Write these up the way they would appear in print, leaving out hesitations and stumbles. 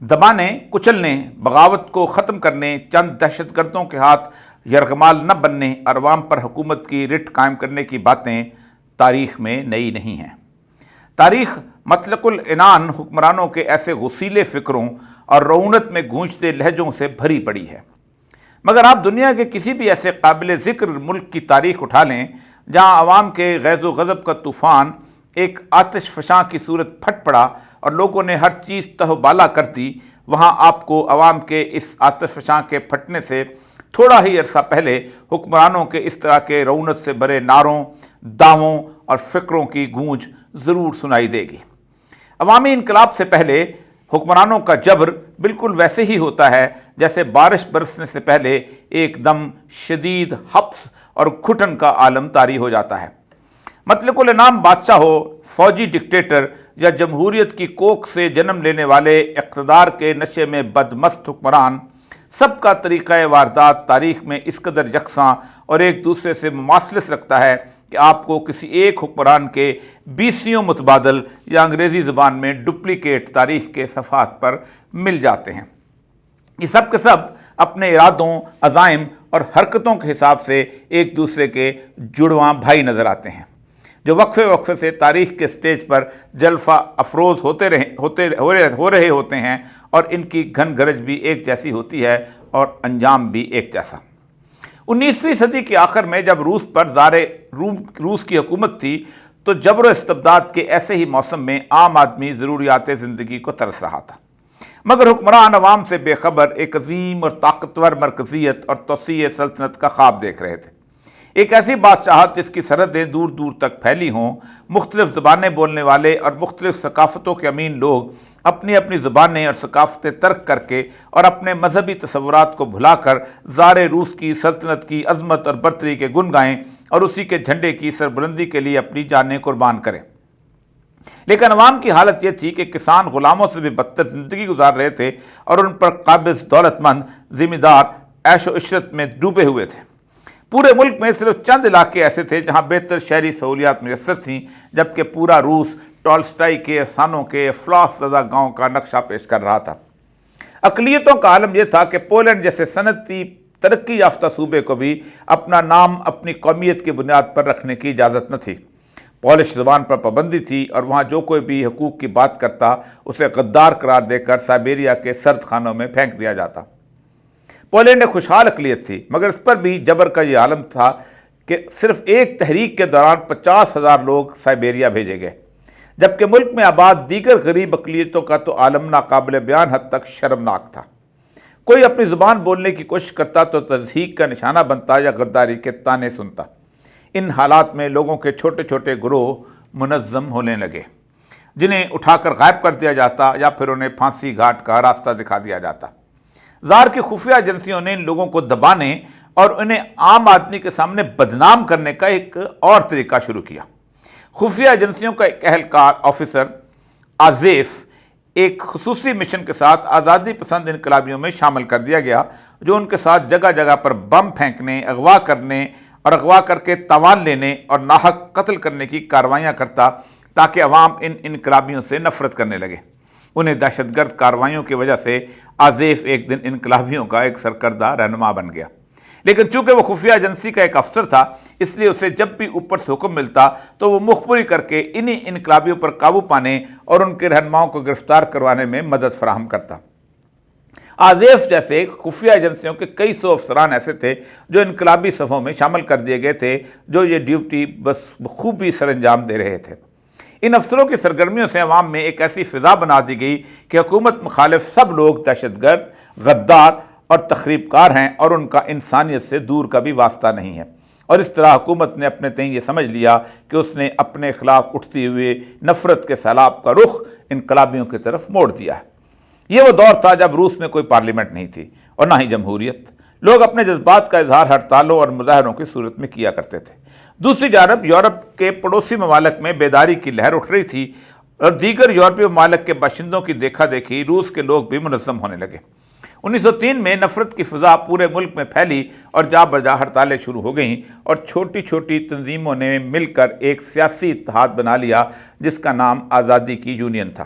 دبانے، کچلنے، بغاوت کو ختم کرنے، چند دہشت گردوں کے ہاتھ یرغمال نہ بننے اور عوام پر حکومت کی رٹ قائم کرنے کی باتیں تاریخ میں نئی نہیں ہیں۔ تاریخ مطلق العنان حکمرانوں کے ایسے غسیلے فکروں اور رعونت میں گونجتے لہجوں سے بھری پڑی ہے۔ مگر آپ دنیا کے کسی بھی ایسے قابل ذکر ملک کی تاریخ اٹھا لیں جہاں عوام کے غیظ و غضب کا طوفان ایک آتش فشاں کی صورت پھٹ پڑا اور لوگوں نے ہر چیز تہ و بالا کر دی، وہاں آپ کو عوام کے اس آتش فشاں کے پھٹنے سے تھوڑا ہی عرصہ پہلے حکمرانوں کے اس طرح کے رعونت سے بھرے نعروں، دعووں اور فکروں کی گونج ضرور سنائی دے گی۔ عوامی انقلاب سے پہلے حکمرانوں کا جبر بالکل ویسے ہی ہوتا ہے جیسے بارش برسنے سے پہلے ایک دم شدید حبس اور گھٹن کا عالم طاری ہو جاتا ہے۔ مطلق العنان بادشاہ ہو، فوجی ڈکٹیٹر یا جمہوریت کی کوکھ سے جنم لینے والے اقتدار کے نشے میں بدمست حکمران، سب کا طریقہ واردات تاریخ میں اس قدر یکساں اور ایک دوسرے سے مماثلت رکھتا ہے کہ آپ کو کسی ایک حکمران کے 20 متبادل یا انگریزی زبان میں ڈپلیکیٹ تاریخ کے صفحات پر مل جاتے ہیں۔ یہ سب کے سب اپنے ارادوں، عزائم اور حرکتوں کے حساب سے ایک دوسرے کے جڑواں بھائی نظر آتے ہیں، جو وقفے وقفے سے تاریخ کے سٹیج پر جلفہ افروز ہو رہے ہوتے ہیں، اور ان کی گھن گرج بھی ایک جیسی ہوتی ہے اور انجام بھی ایک جیسا۔ 19ویں صدی کے آخر میں جب روس پر زار روس کی حکومت تھی تو جبر و استبداد کے ایسے ہی موسم میں عام آدمی ضروریات زندگی کو ترس رہا تھا، مگر حکمران عوام سے بے خبر ایک عظیم اور طاقتور مرکزیت اور توسیع سلطنت کا خواب دیکھ رہے تھے۔ ایک ایسی بادشاہت جس کی سرحدیں دور دور تک پھیلی ہوں، مختلف زبانیں بولنے والے اور مختلف ثقافتوں کے امین لوگ اپنی اپنی زبانیں اور ثقافتیں ترک کر کے اور اپنے مذہبی تصورات کو بھلا کر زار روس کی سلطنت کی عظمت اور برتری کے گن گائیں اور اسی کے جھنڈے کی سربلندی کے لیے اپنی جانیں قربان کریں۔ لیکن عوام کی حالت یہ تھی کہ کسان غلاموں سے بھی بدتر زندگی گزار رہے تھے اور ان پر قابض دولت مند ذمہ دار عیش و عشرت میں ڈوبے ہوئے تھے۔ پورے ملک میں صرف چند علاقے ایسے تھے جہاں بہتر شہری سہولیات میسر تھیں، جبکہ پورا روس ٹالسٹائی کے افسانوں کے افلاس زدہ گاؤں کا نقشہ پیش کر رہا تھا۔ اقلیتوں کا عالم یہ تھا کہ پولینڈ جیسے صنعتی ترقی یافتہ صوبے کو بھی اپنا نام اپنی قومیت کی بنیاد پر رکھنے کی اجازت نہ تھی۔ پولش زبان پر پابندی تھی اور وہاں جو کوئی بھی حقوق کی بات کرتا اسے غدار قرار دے کر سائبیریا کے سرد خانوں میں پھینک دیا جاتا۔ پولینڈ ایک خوشحال اقلیت تھی، مگر اس پر بھی جبر کا یہ عالم تھا کہ صرف ایک تحریک کے دوران 50,000 لوگ سائبیریا بھیجے گئے، جبکہ ملک میں آباد دیگر غریب اقلیتوں کا تو عالم ناقابل بیان حد تک شرمناک تھا۔ کوئی اپنی زبان بولنے کی کوشش کرتا تو تضحیک کا نشانہ بنتا یا غداری کے طعنے سنتا۔ ان حالات میں لوگوں کے چھوٹے چھوٹے گروہ منظم ہونے لگے، جنہیں اٹھا کر غائب کر دیا جاتا یا پھر انہیں پھانسی گھاٹ کا راستہ دکھا دیا جاتا۔ زار کی خفیہ ایجنسیوں نے ان لوگوں کو دبانے اور انہیں عام آدمی کے سامنے بدنام کرنے کا ایک اور طریقہ شروع کیا۔ خفیہ ایجنسیوں کا ایک اہلکار آفیسر آزیف ایک خصوصی مشن کے ساتھ آزادی پسند انقلابیوں میں شامل کر دیا گیا، جو ان کے ساتھ جگہ جگہ پر بم پھینکنے، اغوا کرنے اور اغوا کر کے تاوان لینے اور ناحق قتل کرنے کی کارروائیاں کرتا، تاکہ عوام ان انقلابیوں سے نفرت کرنے لگے۔ انہیں دہشت گرد کارروائیوں کی وجہ سے آزیف ایک دن انقلابیوں کا ایک سرکردہ رہنما بن گیا، لیکن چونکہ وہ خفیہ ایجنسی کا ایک افسر تھا، اس لیے اسے جب بھی اوپر سے حکم ملتا تو وہ مخبری کر کے انہی انقلابیوں پر قابو پانے اور ان کے رہنماؤں کو گرفتار کروانے میں مدد فراہم کرتا۔ آزیف جیسے خفیہ ایجنسیوں کے کئی سو افسران ایسے تھے جو انقلابی صفوں میں شامل کر دیے گئے تھے، جو یہ ڈیوٹی بس بخوبی سر انجام دے رہے تھے۔ ان افسروں کی سرگرمیوں سے عوام میں ایک ایسی فضا بنا دی گئی کہ حکومت مخالف سب لوگ دہشت گرد، غدار اور تخریب کار ہیں اور ان کا انسانیت سے دور کا بھی واسطہ نہیں ہے، اور اس طرح حکومت نے اپنے تئیں یہ سمجھ لیا کہ اس نے اپنے خلاف اٹھتی ہوئے نفرت کے سیلاب کا رخ انقلابیوں کی طرف موڑ دیا ہے۔ یہ وہ دور تھا جب روس میں کوئی پارلیمنٹ نہیں تھی اور نہ ہی جمہوریت۔ لوگ اپنے جذبات کا اظہار ہڑتالوں اور مظاہروں کی صورت میں کیا کرتے تھے۔ دوسری جانب یورپ کے پڑوسی ممالک میں بیداری کی لہر اٹھ رہی تھی اور دیگر یورپی ممالک کے باشندوں کی دیکھا دیکھی روس کے لوگ بھی منظم ہونے لگے۔ 1903 میں نفرت کی فضا پورے ملک میں پھیلی اور جا بجا ہڑتالیں شروع ہو گئیں اور چھوٹی چھوٹی تنظیموں نے مل کر ایک سیاسی اتحاد بنا لیا جس کا نام آزادی کی یونین تھا۔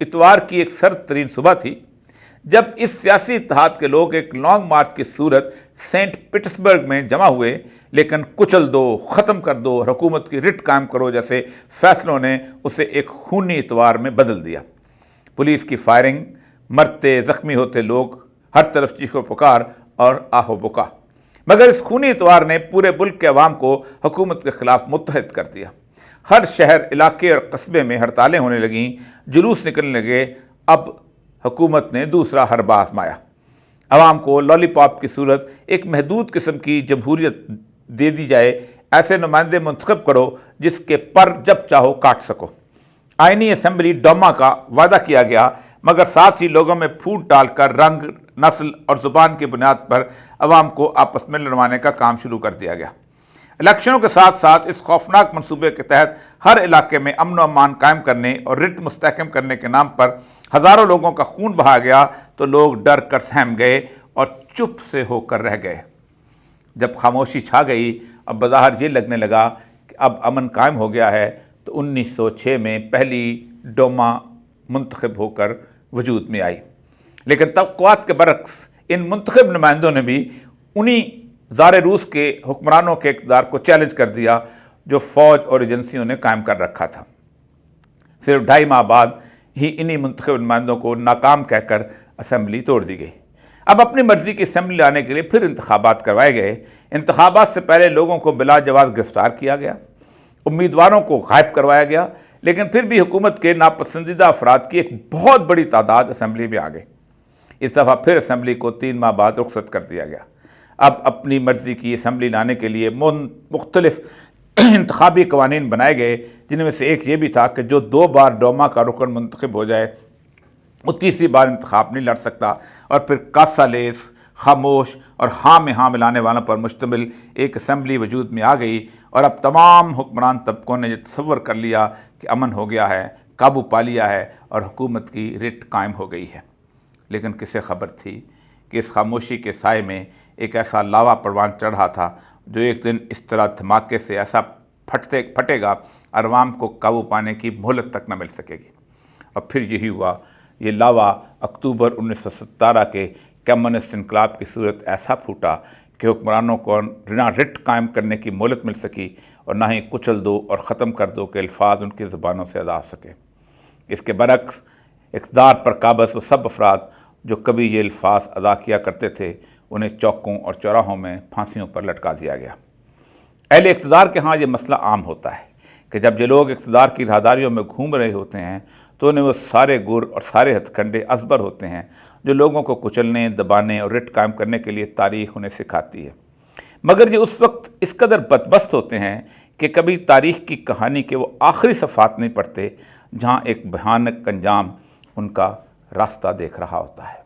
اتوار کی ایک سرد ترین صبح تھی جب اس سیاسی اتحاد کے لوگ ایک لانگ مارچ کی صورت سینٹ پیٹرسبرگ میں جمع ہوئے، لیکن کچل دو، ختم کر دو، حکومت کی رٹ قائم کرو جیسے فیصلوں نے اسے ایک خونی اتوار میں بدل دیا۔ پولیس کی فائرنگ، مرتے زخمی ہوتے لوگ، ہر طرف چیخ و پکار اور آہ و بکا، مگر اس خونی اتوار نے پورے ملک کے عوام کو حکومت کے خلاف متحد کر دیا۔ ہر شہر، علاقے اور قصبے میں ہڑتالیں ہونے لگیں، جلوس نکلنے لگے۔ اب حکومت نے دوسرا حربہ آزمایا، عوام کو لالی پاپ کی صورت ایک محدود قسم کی جمہوریت دے دی جائے، ایسے نمائندے منتخب کرو جس کے پر جب چاہو کاٹ سکو۔ آئینی اسمبلی ڈوما کا وعدہ کیا گیا، مگر ساتھ ہی لوگوں میں پھوٹ ڈال کر رنگ، نسل اور زبان کی بنیاد پر عوام کو آپس میں لڑوانے کا کام شروع کر دیا گیا۔ الیکشنوں کے ساتھ ساتھ اس خوفناک منصوبے کے تحت ہر علاقے میں امن و امان قائم کرنے اور رٹ مستحکم کرنے کے نام پر ہزاروں لوگوں کا خون بہایا گیا تو لوگ ڈر کر سہم گئے اور چپ سے ہو کر رہ گئے۔ جب خاموشی چھا گئی، اب بظاہر یہ لگنے لگا کہ اب امن قائم ہو گیا ہے، تو 1906 میں پہلی ڈوما منتخب ہو کر وجود میں آئی۔ لیکن توقعات کے برعکس ان منتخب نمائندوں نے بھی انہی زار روس کے حکمرانوں کے اقتدار کو چیلنج کر دیا جو فوج اور ایجنسیوں نے قائم کر رکھا تھا۔ صرف 2.5 ماہ بعد ہی انہی منتخب نمائندوں کو ناکام کہہ کر اسمبلی توڑ دی گئی۔ اب اپنی مرضی کی اسمبلی لانے کے لیے پھر انتخابات کروائے گئے۔ انتخابات سے پہلے لوگوں کو بلا جواز گرفتار کیا گیا، امیدواروں کو غائب کروایا گیا، لیکن پھر بھی حکومت کے ناپسندیدہ افراد کی ایک بہت بڑی تعداد اسمبلی میں آ گئی۔ اس دفعہ پھر اسمبلی کو 3 ماہ بعد رخصت کر دیا گیا۔ اب اپنی مرضی کی اسمبلی لانے کے لیے مختلف انتخابی قوانین بنائے گئے، جن میں سے ایک یہ بھی تھا کہ جو 2 بار ڈوما کا رکن منتخب ہو جائے وہ تیسری بار انتخاب نہیں لڑ سکتا، اور پھر کاسا لیس، خاموش اور ہاں میں ہاں ملانے والوں پر مشتمل ایک اسمبلی وجود میں آ گئی، اور اب تمام حکمران طبقوں نے یہ تصور کر لیا کہ امن ہو گیا ہے، قابو پا لیا ہے اور حکومت کی رٹ قائم ہو گئی ہے۔ لیکن کسے خبر تھی کہ اس خاموشی کے سائے میں ایک ایسا لاوا پروان چڑھ رہا تھا جو ایک دن اس طرح دھماکے سے ایسا پھٹے گا اور عوام کو قابو پانے کی مہلت تک نہ مل سکے گی۔ اور پھر یہی ہوا۔ یہ لاوا اکتوبر 1917 کے کمیونسٹ انقلاب کی صورت ایسا پھوٹا کہ حکمرانوں کو نہ رٹ قائم کرنے کی مہلت مل سکی اور نہ ہی کچل دو اور ختم کر دو کے الفاظ ان کی زبانوں سے ادا ہو سکے۔ اس کے برعکس اقتدار پر قابض وہ سب افراد جو کبھی یہ الفاظ ادا کیا کرتے تھے، انہیں چوکوں اور چوراہوں میں پھانسیوں پر لٹکا دیا گیا۔ اہل اقتدار کے ہاں یہ مسئلہ عام ہوتا ہے کہ جب یہ لوگ اقتدار کی راہداریوں میں گھوم رہے ہوتے ہیں تو انہیں وہ سارے گر اور سارے ہتھ کنڈے ازبر ہوتے ہیں جو لوگوں کو کچلنے، دبانے اور رٹ قائم کرنے کے لیے تاریخ انہیں سکھاتی ہے، مگر یہ اس وقت اس قدر بدبخت ہوتے ہیں کہ کبھی تاریخ کی کہانی کے وہ آخری صفحات نہیں پڑھتے جہاں ایک بھیانک انجام ان کا راستہ دیکھ رہا ہوتا ہے۔